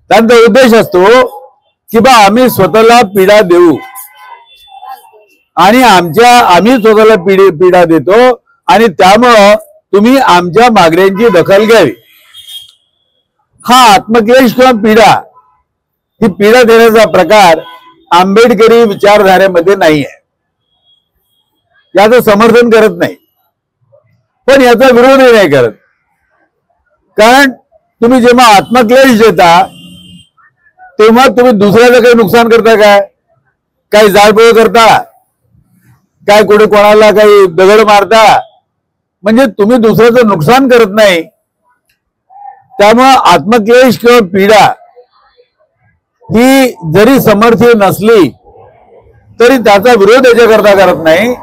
त्यांचा उद्देश असतो की बा आम्ही स्वतःला पीडा देऊ आणि आम्ही स्वतःला पीडा देतो आणि त्यामुळं तुम्ही आमच्या मागण्यांची दखल घ्यावी। हा आत्मक्लेश किंवा पीडा, ही पीडा देण्याचा प्रकार आंबेडकरी विचारधारेमध्ये नाही आहे, याचं समर्थन करत नाही, पण याचा विरोधही नाही करत। कारण तुम्ही जेव्हा आत्मक्लेश देता तेव्हा तुम्ही दुसऱ्याचं काही नुकसान करता काय? काही जाळपोळ करता काय? कुठे कोणाला काही दगड मारता? म्हणजे तुम्ही दुसऱ्याचं नुकसान करत नाही। त्यामुळे आत्मक्लेश किंवा पीडा ही जरी समर्थीय नसली तरी त्याचा विरोध याच्याकरता करत नाही,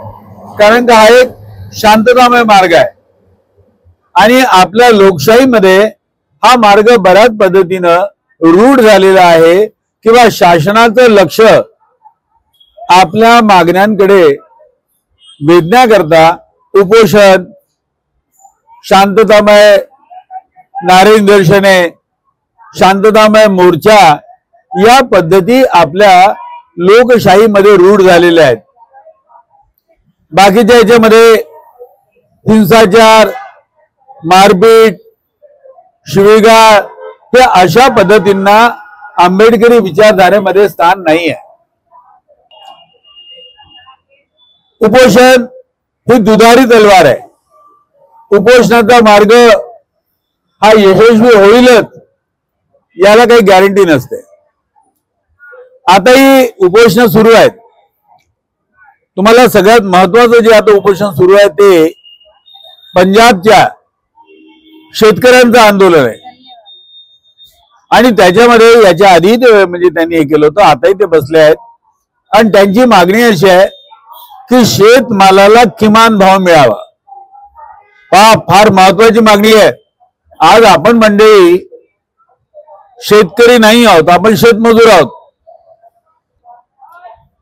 कारण का हा एक शांततामय मार्ग आहे आणि आपल्या लोकशाहीमध्ये हा मार्ग बऱ्याच पद्धतीनं रूढ झालेला आहे किंवा शासनाचं लक्ष आपल्या मागण्यांकडे वेधण्याकरता उपोषण, शांततामय नारे निदर्शने, शांततामय मोर्चा या पद्धती आपल्या लोकशाहीमध्ये रूढ झालेल्या आहेत। बाकीच्या याच्यामध्ये हिंसाचार, मारपीट, शिवीगाळ हे अशा पद्धतींना आंबेडकरी विचारधारेमध्ये स्थान नाही आहे। उपोषण ही दुधारी तलवार आहे। उपोषणाचा मार्ग हा यशस्वी होईलच याला काही गॅरंटी नसते। आताही उपोषण सुरू आहेत। तुम्हाला सगळ्यात महत्वाचं जे आता उपोषण सुरू आहे ते पंजाबच्या शेतकऱ्यांचं आंदोलन आहे आणि त्याच्यामध्ये याच्या आधी ते म्हणजे त्यांनी हे केलं होतं, आताही ते बसले आहेत आणि त्यांची मागणी अशी आहे की शेतमालाला किमान भाव मिळावा। फार महत्वाची मागणी आहे। आज आपण मंडळी शेतकरी नाही आहोत, आपण शेतमजूर आहोत।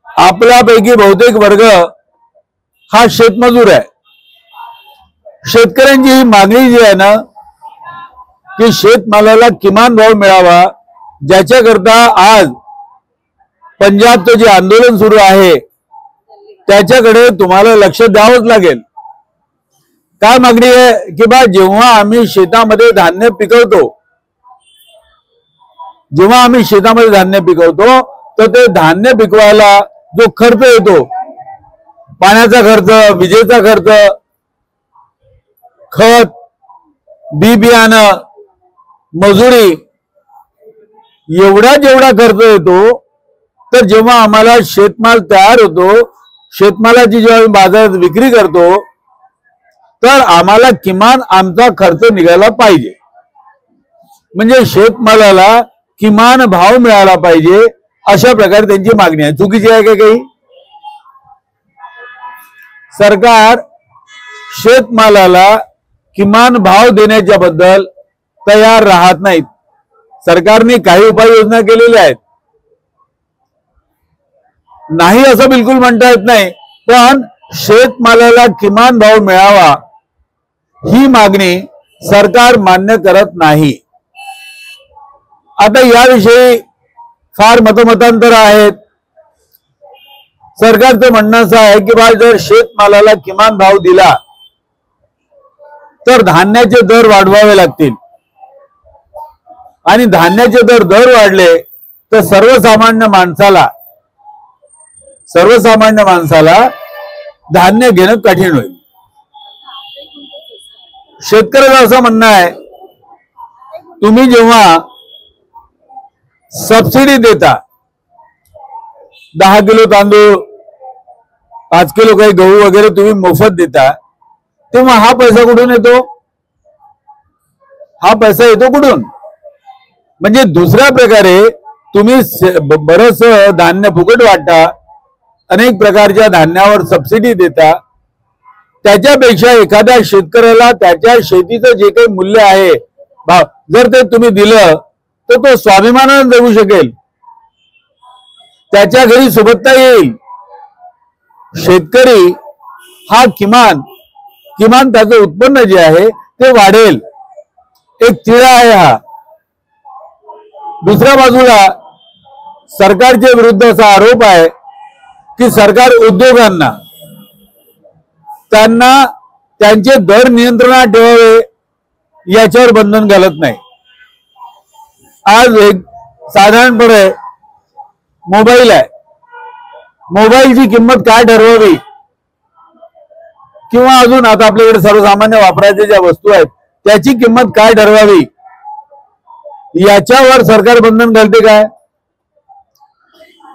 आपल्यापैकी बहुतेक वर्ग हा शेतमजूर आहे। शेतकऱ्यांची ही मागणी जी आहे ना की शेतमालाला किमान भाव मिळावा, ज्याच्याकरता आज पंजाबचं जे आंदोलन सुरू आहे त्याच्याकडे तुम्हाला लक्ष द्यावंच लागेल। काय मागणी आहे की बा जेव्हा आम्ही शेतामध्ये धान्य पिकवतो, तर ते धान्य पिकवायला जो खर्च येतो, पाण्याचा खर्च, विजेचा खर्च, खत, बी बियाणं, मजुरी, एवढा जेवढा खर्च येतो, तर जेव्हा आम्हाला शेतमाल तयार होतो, शेतमालाची जेव्हा बाजारात विक्री करतो, तर आम्हाला किमान आमचा खर्च निघाला पाहिजे। म्हणजे शेतमालाला किमान भाव मिळाला पाहिजे, अशा प्रकारे त्यांची मागणी आहे। चुकीची आहे का काही? सरकार शेतमालाला किमान भाव देण्याच्या बद्दल तयार राहत नाहीत। सरकारने काही उपाययोजना केलेल्या आहेत, नाही असं बिलकुल म्हणता येत नाही, पण शेतमालाला किमान भाव मिळावा ही मागणी सरकार मान्य करत नाही। आता याविषयी फार मतमतांतर आहेत। सरकारचं म्हणणं असं आहे की बा जर शेतमालाला किमान भाव दिला तर धान्याचे दर वाढवावे लागतील आणि धान्याचे दर वाढले तर सर्वसामान्य माणसाला धान्य घेणं कठीण होईल। शेतकऱ्याचं असं म्हणणं आहे, तुम्ही जेव्हा सबसिडी देता, 10 किलो तांदूळ, 5 किलो काही गहू वगैरे तुम्ही मोफत देता, तेव्हा हा पैसा कुठून येतो? हा पैसा येतो कुठून? म्हणजे दुसऱ्या प्रकारे तुम्ही बरंच धान्य फुकट वाटता, अनेक प्रकारच्या धान्यावर सबसिडी देता, त्याच्यापेक्षा एखाद्या शेतकऱ्याला त्याच्या शेतीचं जे काही मूल्य आहे जर ते तुम्ही दिलं तर तो स्वाभिमानाने जगू शकेल, त्याच्या घरी सुबत्ता येईल। शेतकरी हा किमान त्याचं उत्पन्न जे आहे ते वाढेल। एक तिळा आहे हा, दुसऱ्या बाजूला सरकारच्या विरुद्ध असा आरोप आहे की सरकार उद्योगांना त्यांना त्यांचे दर नियंत्रणात ठेवावे याच्यावर बंधन घालत नाही। आज एक साधारणपणे मोबाईल आहे, मोबाईलची किंमत काय ठरवावी किंवा अजून आता आपल्याकडे सर्वसामान्य वापराच्या ज्या वस्तू आहेत त्याची किंमत काय ठरवावी याच्यावर सरकार बंधन घालते काय?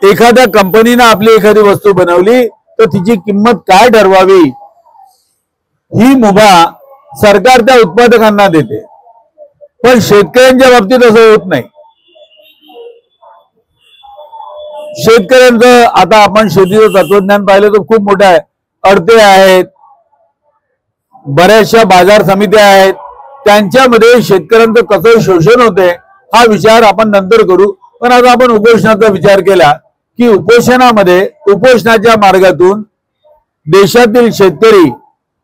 एखाद्या कंपनीने आपली एखादी वस्तू बनवली तर तिची किंमत काय ठरवावी ही मुभा सरकार त्या उत्पादकांना देते, पण शेतकऱ्यांच्या बाबतीत असं होत नाही। शेतकऱ्यांचं आता आपण शेतीचं तत्वज्ञान पाहिलं तर खूप मोठं आहे, अडते आहेत, बऱ्याचशा बाजार समित्या आहेत, त्यांच्यामध्ये शेतकऱ्यांचं कसं शोषण होते हा विचार आपण नंतर करू। पण आता आपण उपोषणाचा विचार केला की उपोषणाच्या मार्गातून देशातील शेतकरी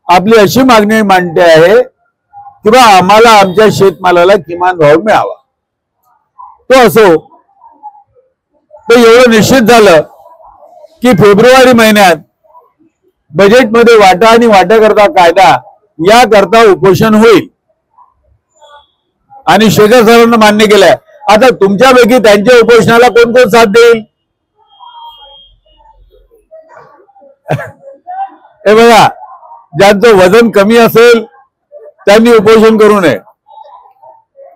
आपली अशी मागणी मांडते आहे की बा आम्हाला आमच्या शेतमालाला किमान भाव मिळावा। तो असो, तर एवढं निश्चित झालं की फेब्रुवारी महिन्यात बजेटमध्ये वाटा आणि वाट्याकरता कायदा याकरता उपोषण होईल आणि शेखर सरांना मान्य केलंय। आता तुमच्यापैकी त्यांच्या उपोषणाला कोण कोण साथ देईल हे बघा, ज्यांचं वजन कमी असेल त्यांनी उपोषण करू नये,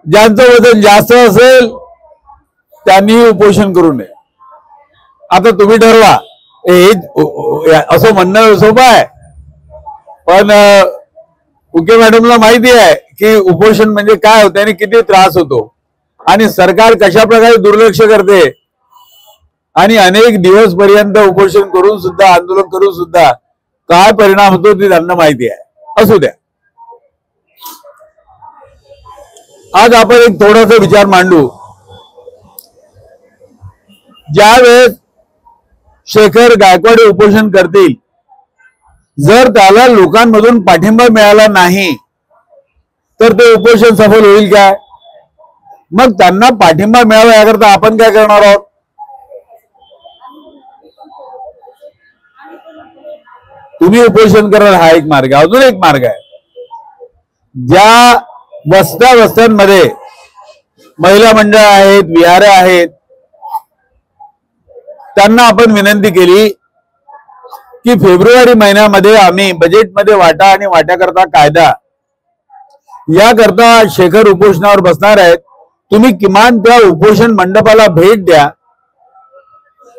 ज्यांचं वजन जास्त असेल त्यांनी उपोषण करू नये। आता तुम्ही ठरवा, असं म्हणणं सोपं आहे, पण उके मॅडमला माहिती आहे की उपोषण म्हणजे काय होते आणि किती त्रास होतो आणि सरकार कशा प्रकारे दुर्लक्ष करते आणि अनेक दिवस पर्यंत उपोषण करून सुद्धा, आंदोलन करून सुद्धा काय परिणाम होतो ते त्यांना माहिती आहे। असू द्या, आज आपण एक थोडासा विचार मांडू। ज्या वेळेस शेखर गायकवाड उपोषण करतील, जर त्याला लोकांमधून पाठिंबा मिळाला नाही तर ते उपोषण सफल होईल काय? मग त्यांना पाठिंबा मिळावा याकरता आपण काय करणार आहोत? तुम्ही उपोषण कराल हा एक मार्ग, अजून एक मार्ग आहे। ज्या वस्त्यांमध्ये महिला मंडळ आहेत, विहारे आहेत, त्यांना आपण विनंती केली की फेब्रुवारी महिन्यामध्ये आम्ही बजेटमध्ये वाटा आणि वाट्याकरता कायदा याकरता शेखर उपोषणावर बसणार आहेत, तुम्ही किमान त्या उपोषण मंडपाला भेट द्या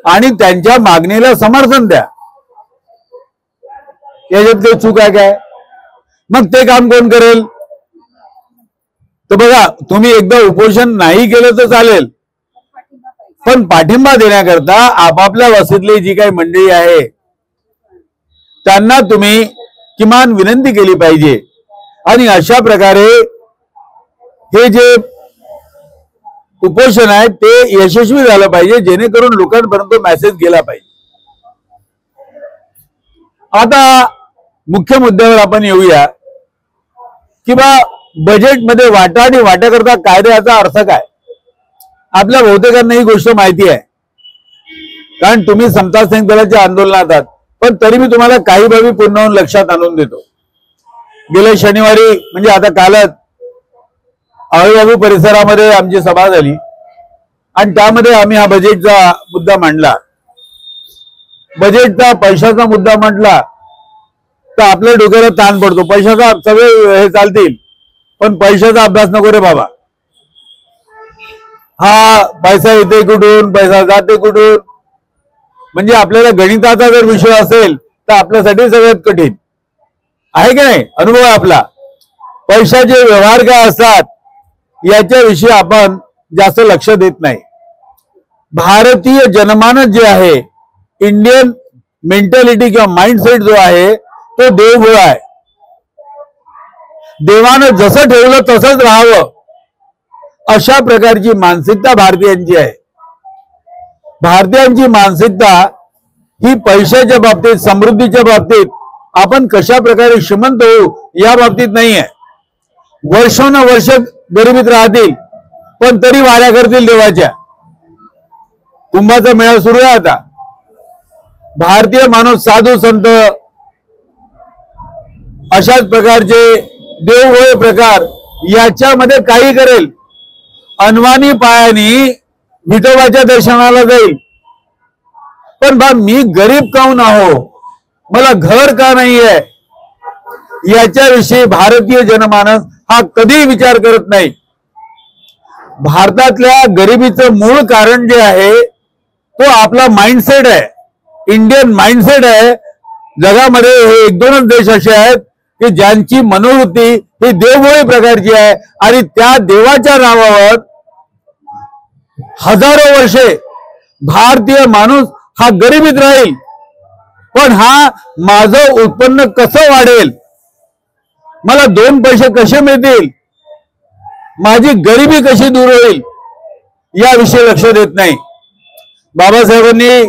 आणि त्यांच्या मागणीला समर्थन द्या। याच्यात काही चूक आहे काय? मग ते काम कोण करेल? तर बघा, तुम्ही एकदा उपोषण नाही केलं तर चालेल, पण पाठिंबा देण्याकरता आपापल्या वस्तीतली जी काही मंडळी आहे त्यांना तुम्ही किमान विनंती केली पाहिजे आणि अशा प्रकारे हे जे उपोषण आहे ते यशस्वी झालं पाहिजे, जेणेकरून लोकांपर्यंत मेसेज गेला पाहिजे। आता मुख्य मुद्द्यावर आपण येऊया की बा बजेटमध्ये वाटा आणि वाट्याकरता कायदा याचा अर्थ काय? आपल्या बहुतेकांना ही गोष्ट माहिती आहे, कारण तुम्ही समता संघ दलाच्या आंदोलनात आहात, पण तरी मी तुम्हाला काही बाबी पुन्हा लक्षात आणून देतो। गेल्या शनिवारी म्हणजे आता कालच अळीबाबू परिसरामध्ये आमची सभा झाली आणि त्यामध्ये आम्ही हा बजेटचा मुद्दा मांडला। बजेटचा पैशाचा मुद्दा म्हटला तर आपल्या डोक्याला ताण पडतो, पैशाचा सगळे हे चालतील पण पैशाचा अभ्यास नको रे बाबा। हा पैसा येते कुठून, पैसा जाते कुठून, म्हणजे आपल्याला गणिताचा जर विषय असेल तर आपल्यासाठी सगळ्यात कठीण आहे की नाही? अनुभव आहे आपला। पैशाचे व्यवहार काय असतात याच्याविषयी आपण जास्त लक्ष देत नाही। भारतीय जनमानस जे आहे, इंडियन मेंटॅलिटी किंवा माइंडसेट जो आहे तो देवभोळ आहे। देवानं जसं ठेवलं तसंच राहावं अशा प्रकारची मानसिकता भारतीयांची आहे। भारतीयांची मानसिकता ही पैशाच्या बाबतीत, समृद्धीच्या बाबतीत, आपण कशा प्रकारे श्रीमंत होऊ या बाबतीत नाही आहे। वर्षानुवर्ष गरिबीत राहतील पण तरी वाऱ्या करतील देवाच्या. कुंभाचा मेळा सुरू आहे आता. भारतीय माणूस, साधू संत, अशाच प्रकारचे देवभोळे प्रकार याच्यामध्ये काही करेल. अनवाणी पायानी विठोबाच्या दर्शनाला जाईल. पण बा मी गरीब काहून आहो, मला घर का नाहीये, याच्याविषयी भारतीय जनमानस हा कधी विचार करत नाही. भारतातल्या गरिबीचं मूळ कारण जे आहे तो आपला माइंडसेट आहे, इंडियन माइंडसेट आहे. जगामध्ये हे एक दोनच देश असे आहेत की ज्यांची मनोवृत्ती ही देवभोळी प्रकारची आहे आणि त्या देवाच्या नावावर हजारो वर्षे भारतीय माणूस हा गरिबीत राहील. पण हा माझं उत्पन्न कसं वाढेल, मला 2 पैसे कसे मिळतील, माझी गरिबी कशी दूर होईल, याविषयी लक्ष देत नाही. बाबासाहेबांनी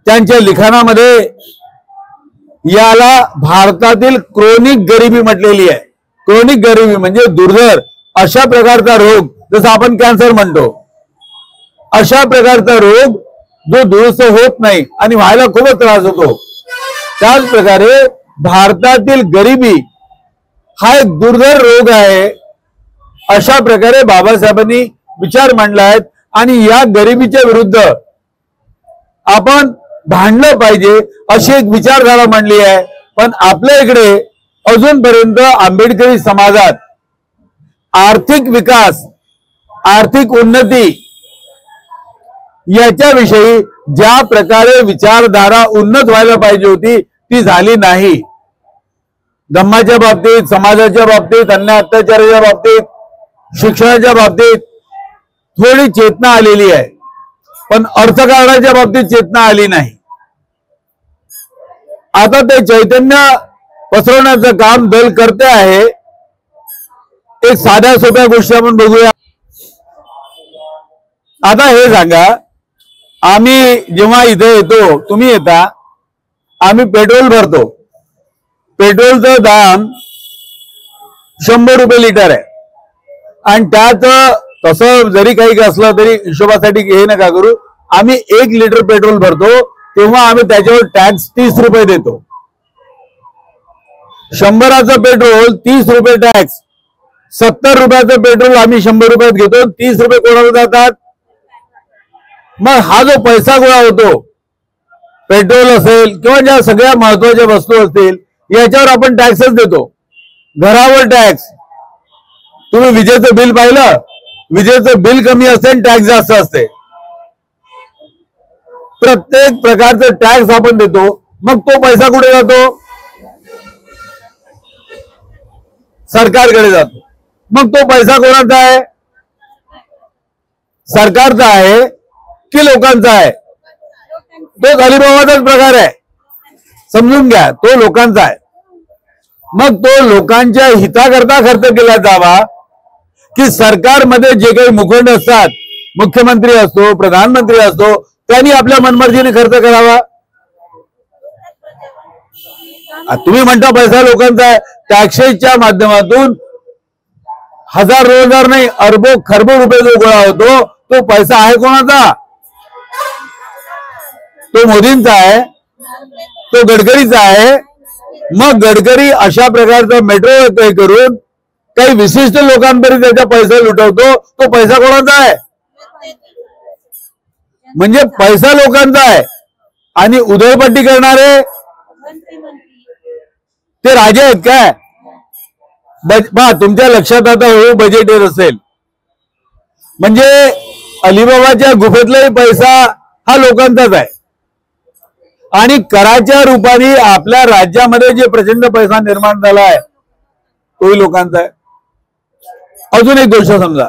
त्यांच्या लिखाणामध्ये याला भारतातील क्रोनिक गरिबी म्हटलेली आहे. क्रोनिक गरिबी म्हणजे दुर्धर, अशा प्रकारचा रोग, जसं आपण कॅन्सर म्हणतो, अशा प्रकारचा रोग जो दुरुस्त होत नाही आणि व्हायला खूपच त्रास होतो. त्याच प्रकारे भारतातील गरिबी हा एक दुर्धर रोग आहे. अशा प्रकारे बाबासाहेबांनी विचार मांडला आहेत आणि या गरिबीच्या विरुद्ध आपण भांडलं पाहिजे अशी एक विचारधारा मांडली आहे. पण आपल्या इकडे अजूनपर्यंत आंबेडकरी समाजात आर्थिक विकास, आर्थिक उन्नती याच्याविषयी ज्या प्रकारे विचारधारा उन्नत व्हायला पाहिजे होती ती झाली नाही. धम्माच्या बाबतीत, समाजाच्या बाबतीत, अन्य अत्याचाराच्या बाबतीत, शिक्षणाच्या बाबतीत थोडी चेतना आलेली आहे, पण अर्थकारणाच्या बाबतीत चेतना आली नाही. आता ते चैतन्य पसरवण्याचं काम दल करते आहे. एक साध्या सोप्या गोष्टी आपण बघूया. आता हे सांगा, आम्ही जेव्हा इथे येतो, तुम्ही येता, आम्ही पेट्रोल भरतो. पेट्रोलचं दाम 100 रुपये लिटर आहे आणि त्यात तसं जरी काही असलं तरी हिशोबासाठी हे नका करू. आम्ही 1 लिटर पेट्रोल भरतो तेव्हा आम्ही त्याच्यावर टॅक्स 30 रुपये देतो. 100चं पेट्रोल 30 रुपये टॅक्स, 70 रुपयाचं पेट्रोल आम्ही 100 रुपयात घेतो, 30 रुपये कोणाला जातात. मग हा जो पैसा गोळा होतो, पेट्रोल असेल किंवा ज्या सगळ्या महत्वाच्या वस्तू असतील याच्यावर आपण टॅक्सच देतो. घरावर टॅक्स, तुम्ही विजेचं बिल पाहिलं, विजेचं बिल कमी असते टॅक्स जास्त असते. प्रत्येक प्रकारचं टॅक्स आपण देतो. मग तो पैसा कुठे जातो? सरकारकडे जातो. मग तो पैसा कोणाचा आहे? सरकारचा आहे की लोकांचा आहे? तो अलिबाबाचाच प्रकार आहे, समजून घ्या, तो लोकांचा आहे. मग तो लोकांच्या हिताकरता खर्च केला जावा की सरकारमध्ये जे काही मुखंड असतात, मुख्यमंत्री असतो, प्रधानमंत्री असतो, त्यांनी आपल्या मनमर्जीने खर्च करावा. तुम्ही म्हणता पैसा लोकांचा आहे, टॅक्सेसच्या माध्यमातून हजार नाही, अरबो खरबो रुपये जो गोळा होतो तो पैसा आहे कोणाचा? तो मोदींचा आहे, तो गडकरीचा आहे. मग गडकरी अशा प्रकारचा मेट्रो करून काही विशिष्ट लोकांपर्यंत त्याचा पैसा लुटवतो. तो पैसा कोणाचा आहे? म्हणजे पैसा लोकांचा आहे आणि उधळपट्टी करणारे ते राजे आहेत काय? तुमच्या लक्षात आता हो बजेट असेल म्हणजे अलिबाबाच्या गुफेतलाही पैसा हा लोकांचाच आहे आणि कराच्या रूपाने आपल्या राज्यामध्ये जे प्रचंड पैसा निर्माण झाला आहे तोही लोकांचा आहे. अजून एक गोष्ट समजा,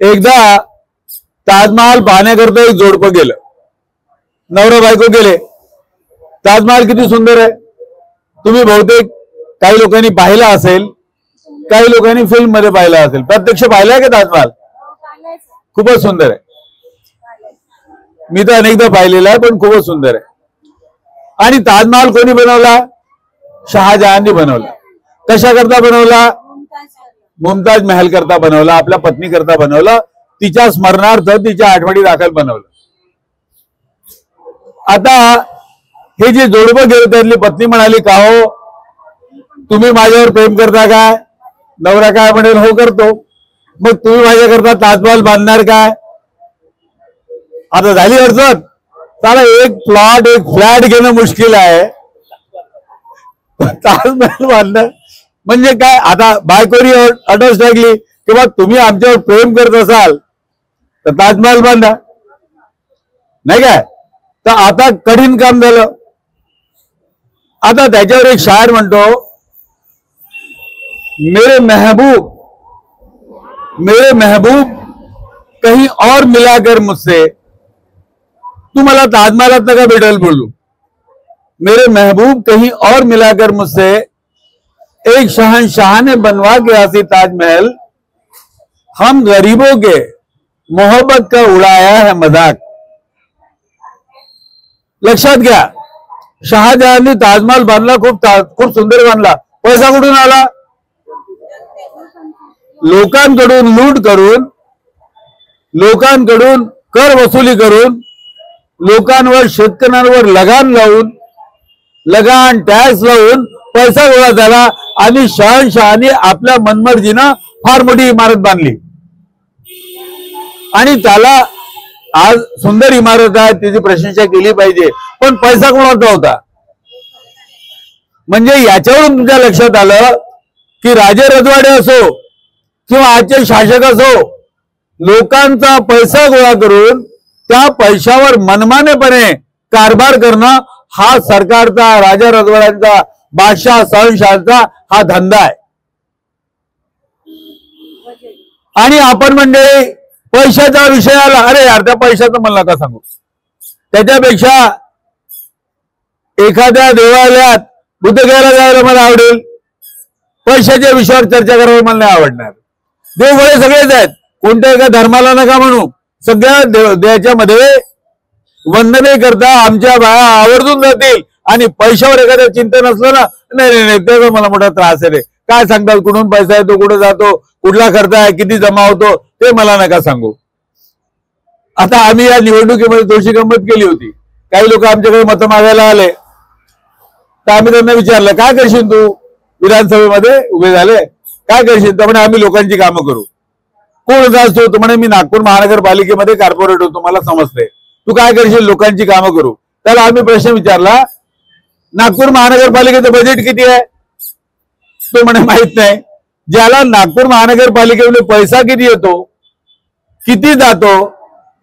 एकदा ताजमहाल पाहण्याकरता एक जोडपं गेलं, नवरा बायको गेले. ताजमहाल किती सुंदर आहे, तुम्ही बहुतेक काही लोकांनी पाहिला असेल, काही लोकांनी फिल्म मध्ये पाहिला असेल. प्रत्यक्ष पाहिलाय का ताजमहाल? खूपच सुंदर आहे. मी तर अनेकदा पाहिलेला आहे, पण खूपच सुंदर आहे. आणि ताजमहाल कोणी बनवला? शहाजहाननी बनवला. कशा करता बनवला? मुमताज महल करता बनवला, आपल्या पत्नी करता बनवलं, तिच्या स्मरणार्थ तिच्या आठवणी दाखल बनवलं. आता हे जे जोडपं गेलं त्यातली पत्नी म्हणाली, का हो तुम्ही माझ्यावर प्रेम करता काय? नवरा काय म्हणेल, हो करतो. मग तुम्ही माझ्याकरता ताजमहल बांधणार काय? आता झाली अडचण. त्याला एक प्लॉट एक फ्लॅट घेणं मुश्किल आहे, ताजमहल बांधणं म्हणजे काय? आता बायकोरी अटच टाकली की बा तुम्ही आमच्यावर प्रेम करत असाल तर ताजमहल बांधा, नाही काय? तर आता कठीण काम झालं. आता त्याच्यावर एक शायर म्हणतो, मेरे महबूब कहीं और मिलाकर मुझसे, तू मला ताजमहलात नका भेटेल बोलू. मेरे महबूब कहीं और मिलाकर मुझसे, एक शहंशाह ने बनवा के हसी ताजमहल, हम गरीबों के मोहब्बत का उड़ाया है मजाक. लक्षात घ्या, शहाजहाननी ताजमहल बांधला, खूप सुंदर बांधला. पैसा कुठून आला? लोकांकडून लूट करून, लोकांकडून कर वसुली करून, लोकांवर शेतकऱ्यांवर लगान टॅक्स लावून पैसा गोळा झाला आणि शहंशहाने आपल्या मनमर्जीनं फार मोठी इमारत बांधली. आणि त्याला आज सुंदर इमारत आहे, त्याची प्रशंसा केली पाहिजे, पण पैसा कोणाचा होता? म्हणजे याच्यावरून तुमच्या लक्षात आलं की राजे रजवाडे असो किंवा आजचे शासक असो, लोकांचा पैसा गोळा करून त्या पैशावर मनमानेपणे कारभार करणं हा सरकारचा, राजा रजवाड्यांचा, बादशाह शहंशहाचा हा धंदा आहे. आणि आपण म्हणजे पैशाचा विषय आला, अरे यार त्या पैशाचं मला नका सांगू. त्याच्यापेक्षा एखाद्या देवालयात बुद्धगयाला जायला मला आवडेल, पैशाच्या विषयावर चर्चा करायला मला नाही आवडणार. देवगळे सगळेच आहेत, कोणत्या एका धर्माला नका म्हणू, सगळ्या देवाच्यामध्ये वंदने करता आमच्या बाया आवर्जून जातील. आणि पैशावर एखाद्या चिंतन असलं ना, नाही नाही त्याचा मला मोठा त्रास आहे रे. काय सांगतात, कुठून पैसा येतो, कुठे जातो, कुठला खर्च आहे, किती जमा होतो, ते मला नका सांगू. आता आम्ही या निवडणुकीमध्ये थोडीशी गंमत केली होती. काही लोक आमच्याकडे मतं मागायला आले, तर आम्ही त्यांना विचारलं, काय करशील तू? विधानसभेमध्ये उभे झाले, काय करशील? तर म्हणे आम्ही लोकांची कामं करू. कोण असतो? तो म्हणे मी नागपूर महानगरपालिकेमध्ये कॉर्पोरेट होतो, मला समजते. तू काय करशील? लोकांची कामं करू. त्याला आम्ही प्रश्न विचारला, नागपूर महानगरपालिकेचं बजेट किती आहे? तो म्हणे माहित नाही. ज्याला नागपूर महानगरपालिकेमध्ये पैसा किती येतो, किती जातो,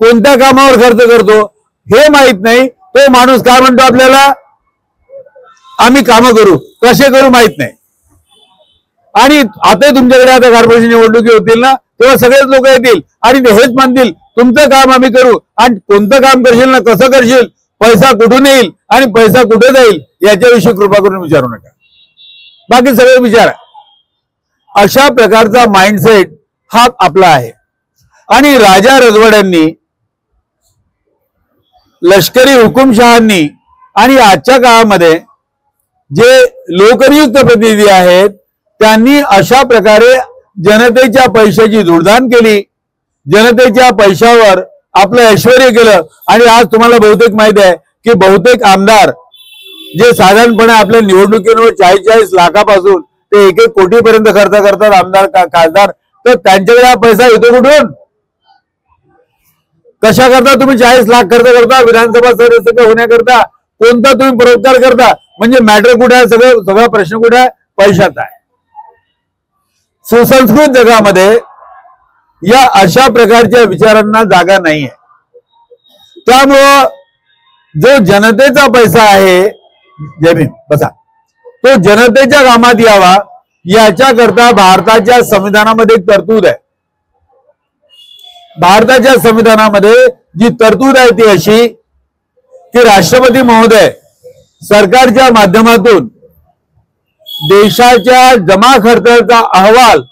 कोणत्या कामावर खर्च करतो हे माहित नाही, तो माणूस काय म्हणतो आपल्याला, आम्ही कामं करू. कसे करू माहित नाही. आणि आता तुमच्याकडे आता कॉर्पोरेशन निवडणुकी होतील ना, तेव्हा सगळेच लोक येतील आणि ते हेच म्हणतील, तुमचं काम आम्ही करू. आणि कोणतं काम करशील ना, कसं करशील, पैसा कुठून येईल आणि पैसा कुठे जाईल याच्याविषयी कृपा करून विचारू नका. बाकी सगळे विचारा. अशा प्रकारचा माइंडसेट हा आपला आहे. आणि राजा रजवाड्यांनी, लष्करी हुकुमशहांनी आणि आजच्या काळामध्ये जे लोकनियुक्त प्रतिनिधी आहेत त्यांनी अशा प्रकारे जनतेच्या पैशाची धुडधाण केली, जनतेच्या पैशावर आपलं ऐश्वर्य केलं. आणि आज तुम्हाला बहुतेक माहिती आहे की बहुतेक आमदार जे साधारणपणे आपल्या निवडणुकीवर 40-40 लाखापासून ते 1-1 कोटीपर्यंत खर्च करतात आमदार खासदार, तर त्यांच्याकडे हा पैसा येतो कुठून? कशा करता तुम्ही 40 लाख खर्च करता विधानसभा सदस्य होण्याकरता? कोणता तुम्ही परोपकार करता? म्हणजे मॅटर कुठे आहे? सगळा प्रश्न कुठे आहे? पैशाचा आहे. सुसंस्कृत जगामध्ये या अशा प्रकारच्या विचारांना जागा नाहीये. त्यामुळं जो जनतेचा पैसा आहे, जमीन बसा, तो जनतेच्या कामात यावा याच्याकरता भारताच्या संविधानामध्ये एक तरतूद आहे. भारताच्या संविधानामध्ये जी तरतूद आहे ती अशी की राष्ट्रपती महोदय सरकारच्या माध्यमातून देशाच्या जमा खर्चाचा अहवाल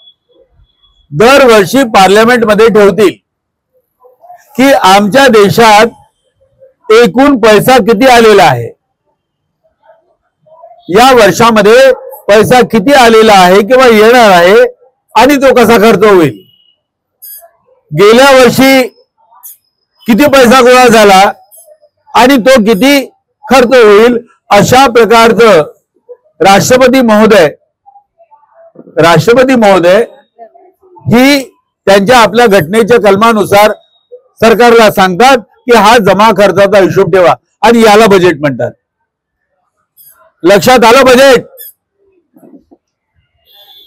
दरवर्षी पार्लमेंटमध्ये ठेवतील की आमच्या देशात एकूण पैसा किती आलेला आहे, या वर्षामध्ये पैसा किती आलेला आहे किंवा येणार आहे, आणि तो कसा खर्च होईल, गेल्या वर्षी किती पैसा गोळा झाला आणि तो किती खर्च होईल, अशा प्रकारचं राष्ट्रपती महोदय ही त्यांच्या आपल्या घटनेच्या कलमानुसार सरकारला सांगतात की हा जमा खर्चाचा हिशोब ठेवा आणि याला बजेट म्हणतात. लक्षात आलं बजेट?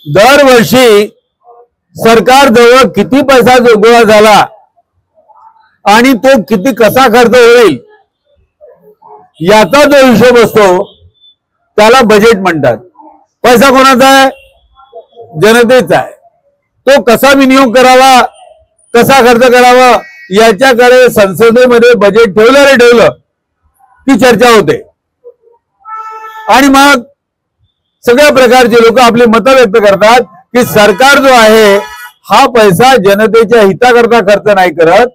दरवर्षी सरकारजवळ किती पैसा गोळा झाला आणि तो किती कसा खर्च होईल याचा जो हिशोब असतो त्याला बजेट म्हणतात. पैसा कोणाचा आहे? जनतेचा आहे. तो कसा विनियोग करावा, कसा खर्च करावा याच्याकडे संसदेमध्ये बजेट ठेवलं की चर्चा होते आणि मग सगळ्या प्रकारचे लोक आपले मत व्यक्त करतात की सरकार जो आहे हा पैसा जनतेच्या हिताकरता खर्च नाही करत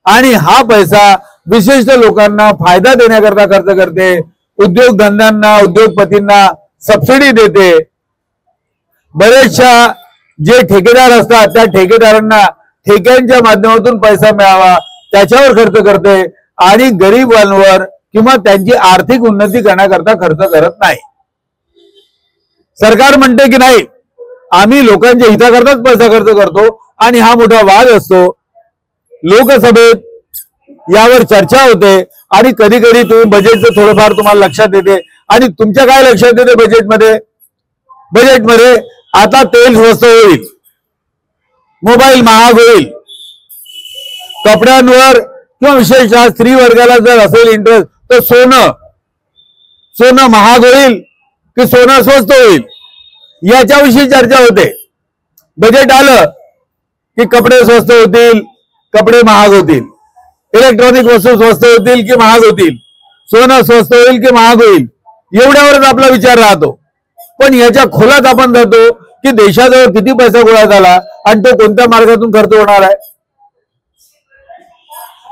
आणि हा पैसा विशिष्ट लोकांना फायदा देण्याकरता खर्च करते, उद्योगधंद्यांना, उद्योगपतींना सबसिडी देते. बरेचशा जे ठेकेदार असतात त्या ठेकेदारांना ठेक्यांच्या माध्यमातून पैसा मिळावा त्याच्यावर खर्च करते आणि गरीबांवर किंवा त्यांची आर्थिक उन्नती करण्याकरता खर्च करत नाही. सरकार म्हणते की नाही, आम्ही लोकांच्या हिताकरताच पैसा खर्च करतो आणि हा मोठा वाद असतो. लोकसभेत यावर चर्चा होते आणि कधी कधी तुम्ही बजेटचं थोडंफार तुम्हाला लक्षात येते आणि तुमच्या काय लक्षात येते बजेटमध्ये आता तेल स्वस्त होईल, मोबाईल महाग होईल, कपड्यांवर किंवा विशेषतः स्त्री वर्गाला जर असेल इंटरेस्ट तर सोनं महाग होईल की सोनं स्वस्त होईल याच्याविषयी चर्चा होते. बजेट आलं की कपडे स्वस्त होतील, कपडे महाग होतील, इलेक्ट्रॉनिक वस्तू स्वस्त होतील की महाग होतील, सोनं स्वस्त होईल की महाग होईल, एवढ्यावरच आपला विचार राहतो. पण याच्या खोलात आपण जातो की देशाजवळ किती पैसा गोळा झाला आणि तो कोणत्या मार्गातून खर्च होणार आहे.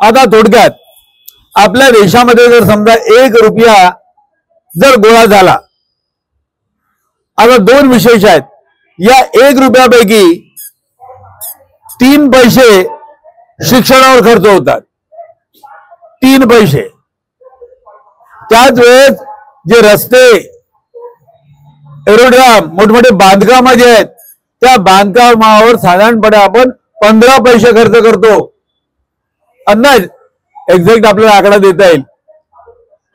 आता थोडक्यात आपल्या देशामध्ये जर समजा 1 रुपया जर गोळा झाला, आता 2 विशेष आहेत. या 1 रुपयापैकी 3 पैसे शिक्षणावर खर्च होतात, 3 पैसे. त्याच वेळेस जे रस्ते, एरोड्राम, मोठमोठे बांधकाम जे आहेत त्या बांधकामावर साधारणपणे आपण 15 पैसे खर्च करतो. अंदाज एक्झॅक्ट आपल्याला आकडा देता येईल.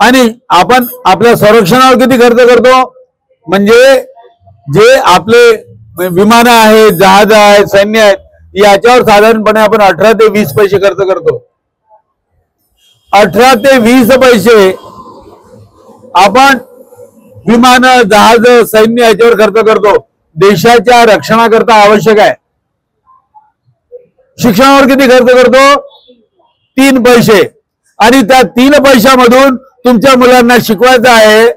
आणि आपण आपल्या संरक्षणावर किती खर्च करतो, म्हणजे जे आपले विमानं आहेत, जहाज आहेत, सैन्य आहेत याच्यावर साधारणपणे आपण 18 ते 20 पैसे खर्च करतो. 18 ते 20 पैसे आपण विमानं, जहाज, सैन्य याच्यावर खर्च करतो. देशाच्या रक्षणाकरता आवश्यक आहे. शिक्षणावर किती खर्च करतो? 3 पैसे. आणि त्या 3 पैशामधून तुमच्या मुलांना शिकवायचं आहे,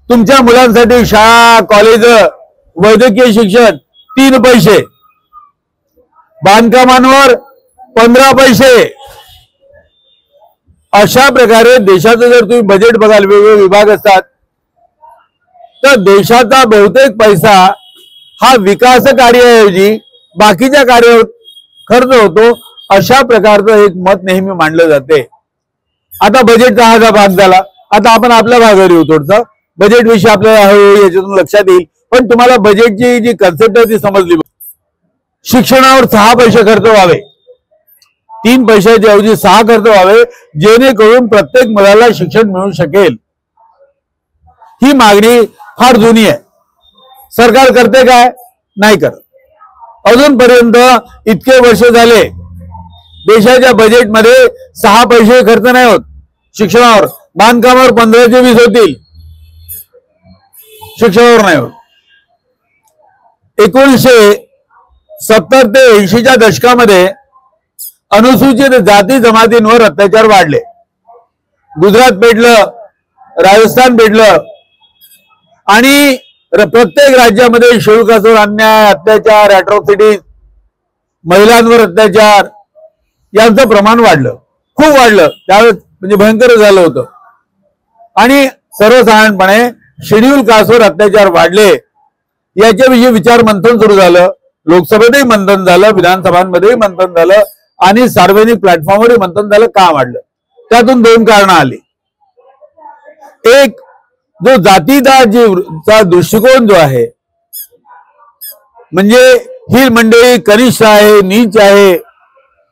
तुमच्या मुलांसाठी शाळा, कॉलेज, वैद्यकीय शिक्षण 3 पैसे. बांधकामांवर 15 पैसे. अशा प्रकारे देशाचं जर तुम्ही बजेट बघाल, वेगवेगळे विभाग असतात, तर देशाचा बहुतेक पैसा हा विकास कार्याऐवजी बाकीच्या कार्यावर खर्च होतो. अशा प्रकारचं एक मत नेहमी मांडलं जाते. आता बजेटचा हा भाग झाला. आता आपण आपल्या भागावर येऊ. थोडसा बजेट विषयी आपल्याला हळूहळू याच्यातून लक्षात येईल. पण तुम्हाला बजेटची जी कन्सेप्ट आहे ती समजली. शिक्षणावर 6 पैसे खर्च व्हावे, 3 पैशाच्या ऐवजी 6 खर्च व्हावे, जेणेकरून प्रत्येक मुलाला शिक्षण मिळू शकेल. ही मागणी फार जुनी आहे. सरकार करते काय? नाही करत. अजूनपर्यंत इतके वर्ष झाले देशाच्या बजेटमध्ये 6 पैसे खर्च नाही होत शिक्षणावर. बांधकामावर 15 ते 20 होतील, शिक्षणावर नाही होत. 1970 ते 80च्या दशकामध्ये अनुसूचित जाती जमातींवर अत्याचार वाढले. गुजरात पेटलं, राजस्थान पेटलं आणि प्रत्येक राज्यामध्ये शुल्कासवर अन्याय, अत्याचार, अॅट्रॉसिटीज, महिलांवर अत्याचार यांचं प्रमाण वाढलं, खूप वाढलं. त्यावेळेस म्हणजे भयंकर झालं होतं. आणि सर्वसाधारणपणे शेड्यूल कास्टवर अत्याचार वाढले. याच्याविषयी विचार मंथन सुरू झालं. लोकसभेतही मंथन झालं, विधानसभांमध्येही मंथन झालं आणि सार्वजनिक प्लॅटफॉर्मवरही मंथन झालं. का वाढलं? त्यातून दोन कारणं आली. एक, जो जातीचा दृष्टिकोन जो आहे, म्हणजे ही मंडळी कनिष्ठ आहे, नीच आहे,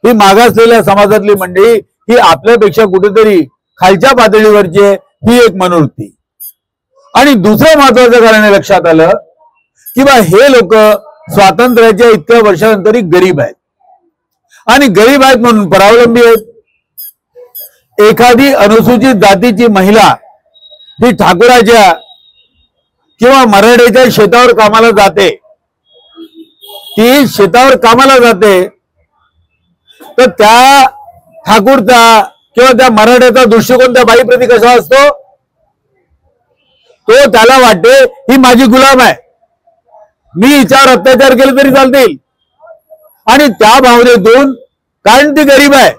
ही मागासलेल्या समाजातली मंडळी, ही आपल्यापेक्षा कुठेतरी खालच्या पातळीवरची आहे, ही एक मनोवृत्ती. आणि दुसरं महत्वाचं कारण लक्षात आलं की बा हे लोक स्वातंत्र्याच्या इतक्या वर्षानंतरही गरीब आहेत आणि गरीब आहेत म्हणून परावलंबी आहेत. एखादी अनुसूचित जातीची महिला ही ठाकुराच्या किंवा मराठ्याच्या शेतावर कामाला जाते, ती शेतावर कामाला जाते, तर त्या ठाकूरचा किंवा त्या मराठ्याचा दृष्टिकोन त्या बाईप्रती कसा असतो? तो त्याला वाटते ही माझी गुलाम आहे, मी हिच्यावर अत्याचार केले तरी चालतील. आणि त्या भावनेतून, कारण ती गरीब आहे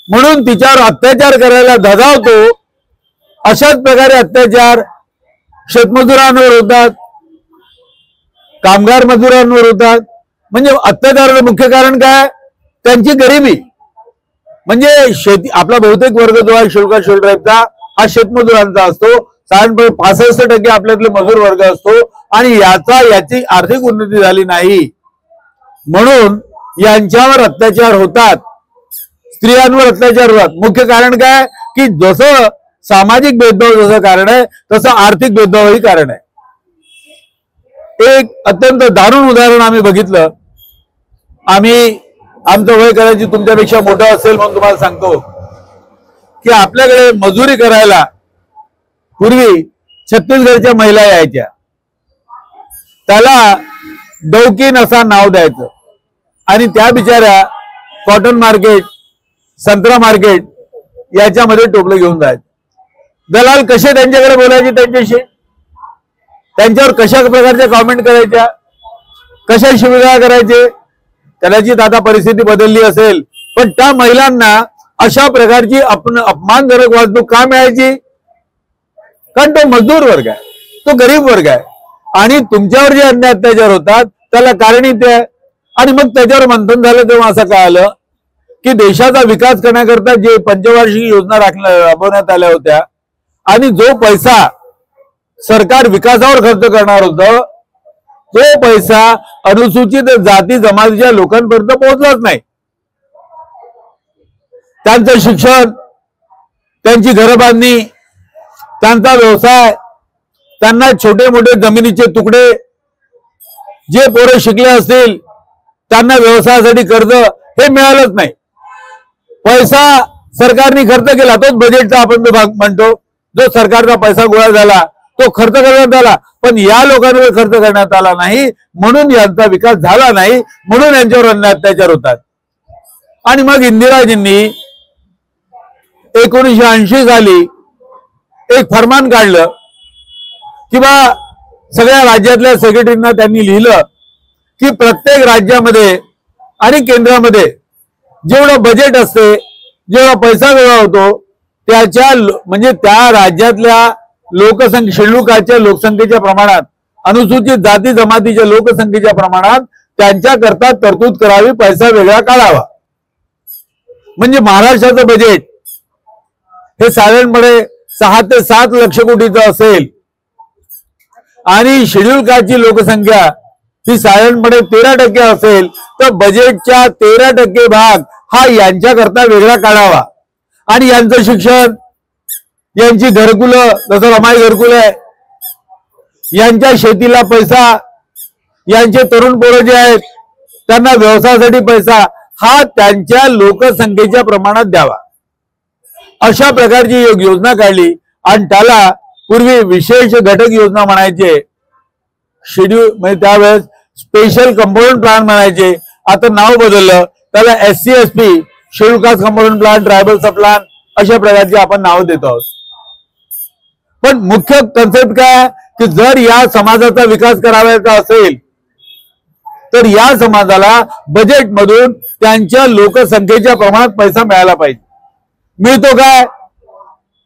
म्हणून तिच्यावर अत्याचार करायला धजावतो. अशाच प्रकारे अत्याचार शेतमजुरांवर होतात, कामगार मजुरांवर होतात. म्हणजे अत्याचाराचं मुख्य कारण काय? त्यांची गरिबी. म्हणजे शेती, आपला बहुतेक वर्ग जो आहे शुल्क ट्राईबचा, हा शेतमजुरांचा असतो. साधारणपणे 65% आपल्यातले मजूर वर्ग असतो आणि याची आर्थिक उन्नती झाली नाही म्हणून यांच्यावर अत्याचार होतात, स्त्रियांवर अत्याचार होतात. मुख्य कारण काय? की जसं सामाजिक भेदभाव जसं कारण आहे, तसं आर्थिक भेदभावही कारण आहे. एक अत्यंत दारुण उदाहरण आम्ही बघितलं. आमचं वय कदाचित तुमच्यापेक्षा मोठं असेल म्हणून तुम्हाला सांगतो की आपल्याकडे मजुरी करायला पूर्वी छत्तीसगडच्या महिला यायच्या. त्याला डौकीन असा नाव द्यायचं आणि त्या बिचाऱ्या कॉटन मार्केट, संत्रा मार्केट याच्यामध्ये टोपलं घेऊन जायचं. दलाल कसे त्यांच्याकडे बोलायचे, त्यांच्याशी त्यांच्यावर कशा प्रकारच्या कॉमेंट करायच्या, कशा शिवीगाळ करायचे. कदाचित आता परिस्थिती बदलली असेल, पण त्या महिलांना अशा प्रकारची अपमानजनक वागणूक का मिळायची? कारण तो मजदूर वर्ग आहे, तो गरीब वर्ग आहे आणि तुमच्यावर जे अन्याय अत्याचार होतात त्याला कारणीय ते आहे. आणि मग त्याच्यावर मंथन झालं तेव्हा असं कळालं की देशाचा विकास करण्याकरता जे पंचवार्षिक योजना राबवण्यात आल्या होत्या आणि जो पैसा सरकार विकासावर खर्च करणार होतं, तो पैसा अनुसूचित जाती जमातीच्या लोकांपर्यंत पोहोचलाच नाही. त्यांचं शिक्षण, त्यांची घरबांधणी, त्यांचा व्यवसाय, त्यांना छोटे मोठे जमिनीचे तुकडे, जे पोरे शिकले असतील त्यांना व्यवसायासाठी कर्ज, हे मिळालंच नाही. पैसा सरकारने खर्च केला, तोच बजेटचा आपण भाग म्हणतो. जो सरकारचा पैसा गोळा झाला तो खर्च करण्यात आला, पण या लोकांवर खर्च करण्यात आला नाही म्हणून यांचा विकास झाला नाही, म्हणून यांच्यावर अन्याय अत्याचार होतात. आणि मग इंदिराजींनी 1980 साली एक फरमान काढलं की बा सगळ्या राज्यातल्या सेक्रेटरींना त्यांनी लिहिलं की प्रत्येक राज्यामध्ये आणि केंद्रामध्ये जेवढं बजेट असते, जेवढा पैसा गोळा होतो, त्याच्या म्हणजे त्या राज्यातल्या लोकसंख्या, शेड्यूल लोकसंख्येच्या प्रमाणात, अनुसूचित जाती जमातीच्या लोकसंख्येच्या प्रमाणात त्यांच्याकरता तरतूद करावी, पैसा वेगळा काढावा. म्हणजे महाराष्ट्राचं बजेट हे साधारणपणे 6 ते 7 लक्ष कोटीचं असेल आणि शेड्यूल कास्टची लोकसंख्या ही साधारणपणे 13% असेल, तर बजेटच्या 13% भाग हा यांच्याकरता वेगळा काढावा. आणि यांचं शिक्षण, यांची घरकुलं, जसं रमाई घरकुल आहे, यांच्या शेतीला पैसा, यांचे तरुण पोरं जे आहेत त्यांना व्यवसायासाठी पैसा, हा त्यांच्या लोकसंख्येच्या प्रमाणात द्यावा. अशा प्रकारची एक योजना काढली आणि त्याला पूर्वी विशेष घटक योजना म्हणायचे, शेड्यूल म्हणजे त्यावेळेस स्पेशल कंपोनंट प्लॅन म्हणायचे. आता नाव बदललं, त्याला SC/ST schedule caste component plan, tribal sub plan अशा प्रकारचे आपण नाव देतो आहोत. पण मुख्य कन्सेप्ट काय की जर या समाजाचा विकास करायचा असेल तर या समाजाला बजेटमधून त्यांच्या लोकसंख्येच्या प्रमाणात पैसा मिळाला पाहिजे. मिळतो काय?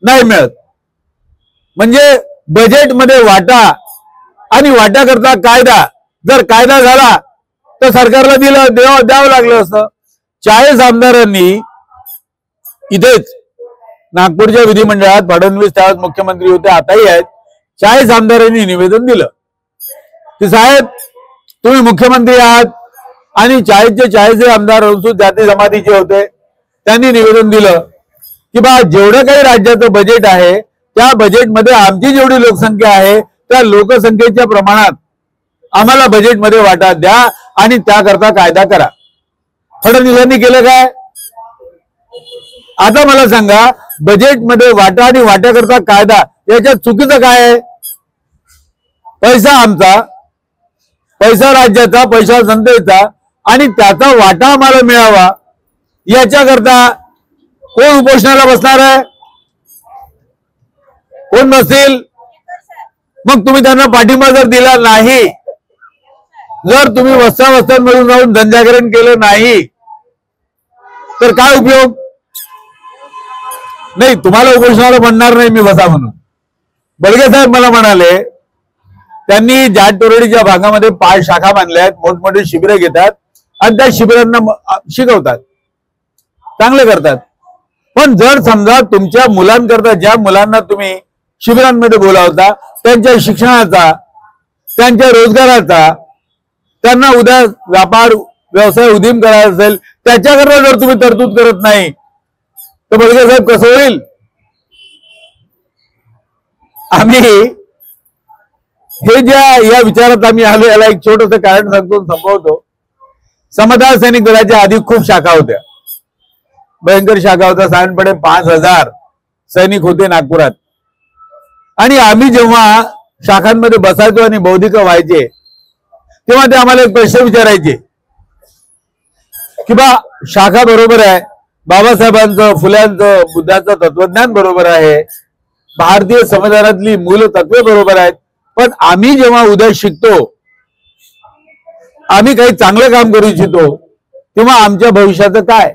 नाही मिळत. म्हणजे बजेटमध्ये वाटा आणि वाट्याकरता कायदा, जर कायदा झाला तर सरकारला द्यावं लागलं असतं. 40 आमदारांनी इथेच नागपूरच्या विधिमंडळात, फडणवीस त्यावेळेस मुख्यमंत्री होते, आताही आहेत, 40 आमदारांनी निवेदन दिलं की साहेब तुम्ही मुख्यमंत्री आहात, आणि 40चे 40 आमदार अनुसूचित जाती जमातीचे होते. त्यांनी निवेदन दिलं की बा जेवढं काही राज्याचं बजेट आहे त्या बजेटमध्ये आमची जेवढी लोकसंख्या आहे त्या लोकसंख्येच्या प्रमाणात आम्हाला बजेटमध्ये वाटा द्या आणि त्याकरता कायदा करा. फडणवीसांनी केलं काय? आता मला सांगा, बजेटमध्ये वाटा आणि वाट्याकरता कायदा याच्यात चुकीचं काय आहे? पैसा आमचा, पैसा राज्याचा, पैसा जनतेचा, आणि त्याचा वाटा आम्हाला मिळावा याच्याकरता कोण उपोषणाला बसणार आहे? कोण बसेल? मग तुम्ही त्यांना पाठिंबा जर दिला नाही, जर तुम्ही वस्त्यांमधून जाऊन जनजागरण केलं नाही तर काय उपयोग? नाही, तुम्हाला उपोषणाला म्हणणार नाही मी बसा म्हणून. बडगे साहेब मला म्हणाले, त्यांनी जाटतोरडीच्या भागामध्ये 5 शाखा बांधल्या आहेत, मोठमोठे शिबिरं घेतात आणि त्या शिबिरांना शिकवतात, चांगले करतात. पण जर समजा तुमच्या मुलांकरता, ज्या मुलांना तुम्ही शिबिरांमध्ये बोलावता, त्यांच्या शिक्षणाचा, त्यांच्या रोजगाराचा, त्यांना उद्या व्यापार व्यवसाय उदीम करायचा असेल त्याच्याकरता जर तुम्ही तरतूद करत नाही तर बडगे साहेब कसं होईल? आम्ही हे ज्या या विचारात आम्ही आलो, याला एक छोटंसं कारण सांगतो, संपवतो. समता सैनिक दलाच्या आधी खूप शाखा होत्या, भयंकर शाखा होत्या. साधारणपणे 5000 सैनिक होते नागपुरात. आणि आम्ही जेव्हा शाखांमध्ये बसायचो आणि बौद्धिक व्हायचे तेव्हा ते आम्हाला एक प्रश्न विचारायचे की बा शाखा बरोबर आहे, बाबासाहेबांचं, फुल्यांचं, बुद्धाचं तत्वज्ञान बरोबर आहे, भारतीय संविधानातली मूल तत्वे बरोबर आहेत, पण आम्ही जेव्हा उद्या शिकतो, आम्ही काही चांगलं काम करू इच्छितो, तेव्हा आमच्या भविष्याचं काय?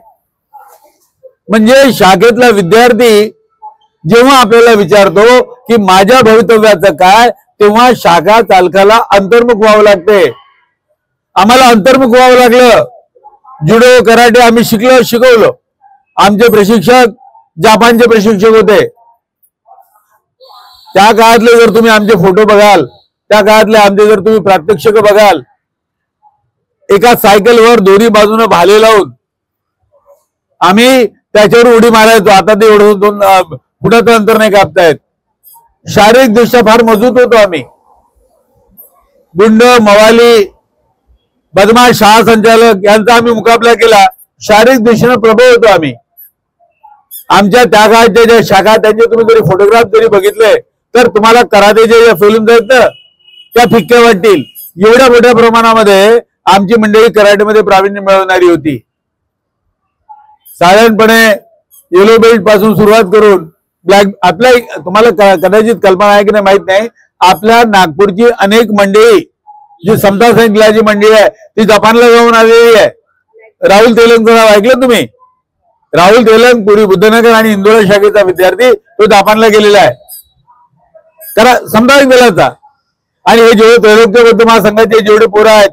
म्हणजे शाखेतला विद्यार्थी जेव्हा आपल्याला विचारतो की माझ्या भवितव्याचं काय, तेव्हा शाखा चालकाला अंतर्मुख व्हावं लागते. आम्हाला अंतर्मुख व्हावं लागलं. जुडो, कराटे आम्ही शिकवलं. आमचे प्रशिक्षक जपानचे प्रशिक्षक होते. त्या काळातले जर तुम्ही आमचे फोटो बघाल, त्या काळातले आमचे जर तुम्ही प्रात्यक्षिक बघाल, एका सायकलवर दोन्ही बाजूने भाले लावून आम्ही त्याच्यावर उडी मारायचो. आता ते एवढं 2 फुटाचं अंतर नाही कापतायत. शारीरिक दृष्ट्या फार मजबूत होतो आम्ही. गुंड, मवाली, बदमाश, शाळा संचालक यांचा आम्ही मुकाबला केला. शारीरिक दृष्टीने प्रबळ होतो आम्ही. आमच्या त्या काळाच्या ज्या शाखा, त्यांचे तुम्ही जरी फोटोग्राफ जरी बघितले तर तुम्हाला कराटेच्या ज्या फिल्म आहेत ना त्या फिक्क्या वाटतील. एवढ्या मोठ्या प्रमाणामध्ये आमची मंडळी कराटेमध्ये प्रावीण्य मिळवणारी होती. साधारणपणे येलो बेल्ट पासून सुरुवात करून ब्लॅक, आपल्या तुम्हाला कदाचित कल्पना आहे की नाही माहित नाही, आपल्या नागपूरची अनेक मंडळी, जी समता सैनिक दलाची मंडळी आहे ती जपानला जाऊन आलेली आहे. राहुल तेलंगचं नाव ऐकलं तुम्ही? राहुल तेलंग पुरी बुद्धनगर आणि इंदोरा शाखेचा विद्यार्थी, तो जपानला गेलेला आहे समता सैनिक दलाचा. आणि हे जेवढे त्रैलोक्य बौद्ध महासंघाचे जेवढे पोरं आहेत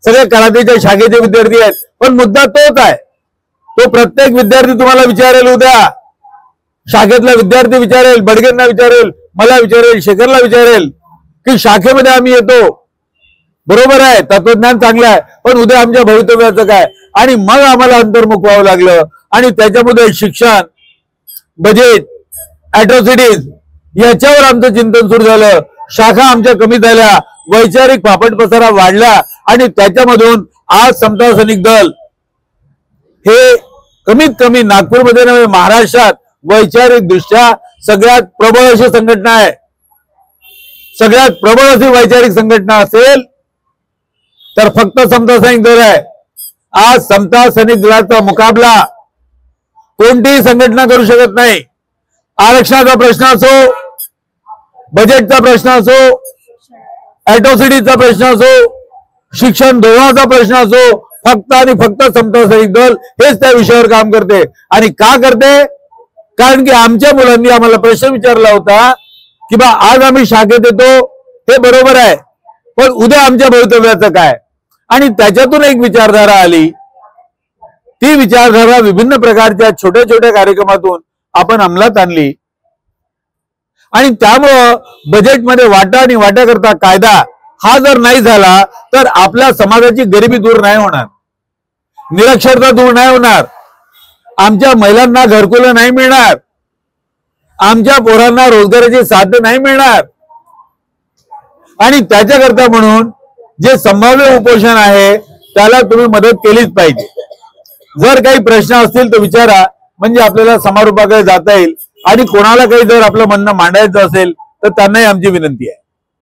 सगळे कराटेच्या शाखेचे विद्यार्थी आहेत. पण मुद्दा तोच आहे, तो प्रत्येक विद्यार्थी तुम्हाला विचारेल, उद्या शाखेतला विद्यार्थी विचारेल, बडगेंना विचारेल, मला विचारेल, शेखरला विचारेल की शाखेमध्ये आम्ही येतो, बरोबर आहे, तत्वज्ञान चांगलं आहे, पण उद्या आमच्या भवितव्याचं काय? आणि मग आम्हाला अंतर्मुख व्हावं लागलं. आणि त्याच्यामध्ये शिक्षण, बजेट, अॅट्रॉसिटीज याच्यावर आमचं चिंतन सुरू झालं. शाखा आमच्या कमी झाल्या, वैचारिक फापट पसारा वाढला आणि त्याच्यामधून आज समता सैनिक दल हे कमीत कमी नागपूरमध्ये नव्हे महाराष्ट्रात वैचारिक दृष्ट्या सगळ्यात प्रबळ अशी संघटना आहे. सगळ्यात प्रबळ अशी वैचारिक संघटना असेल तर फक्त समता सैनिक दल आहे. आज समता सैनिक दलाचा मुकाबला कोणतीही संघटना करू शकत नाही. आरक्षणाचा प्रश्न असो, बजेटचा प्रश्न असो, अॅट्रॉसिटीचा प्रश्न असो, शिक्षण धोरणाचा प्रश्न असो, फक्त आणि फक्त समता सैनिक दल हेच त्या विषयावर काम करते. आणि का करते? कारण की आमच्या मुलांनी आम्हाला प्रश्न विचारला होता की बा आज आम्ही शाखेत येतो, हे बरोबर आहे, पण उद्या आमच्या भवितव्याचं काय? आणि त्याच्यातून एक विचारधारा आली. ती विचारधारा विभिन्न प्रकारच्या छोट्या छोट्या कार्यक्रमातून आपण अंमलात आणली आणि त्यामुळं बजेटमध्ये वाटा आणि वाट्याकरता कायदा हा जर नाही झाला तर आपल्या समाजाची गरिबी दूर नाही होणार, निरक्षरता दूर नाही होणार, आमच्या महिलांना घरकुलं नाही मिळणार, आमच्या पोरांना रोजगाराची साधनं नाही मिळणार. आणि त्याच्याकरता म्हणून जे संभाव्य उपोषण आहे त्याला तुम्ही मदत केलीच पाहिजे. जर काही प्रश्न असतील तर विचारा, म्हणजे आपल्याला समारोपाकडे जाता येईल. आणि कोणाला काही जर आपलं म्हणणं मांडायचं असेल तर त्यांनाही आमची विनंती आहे.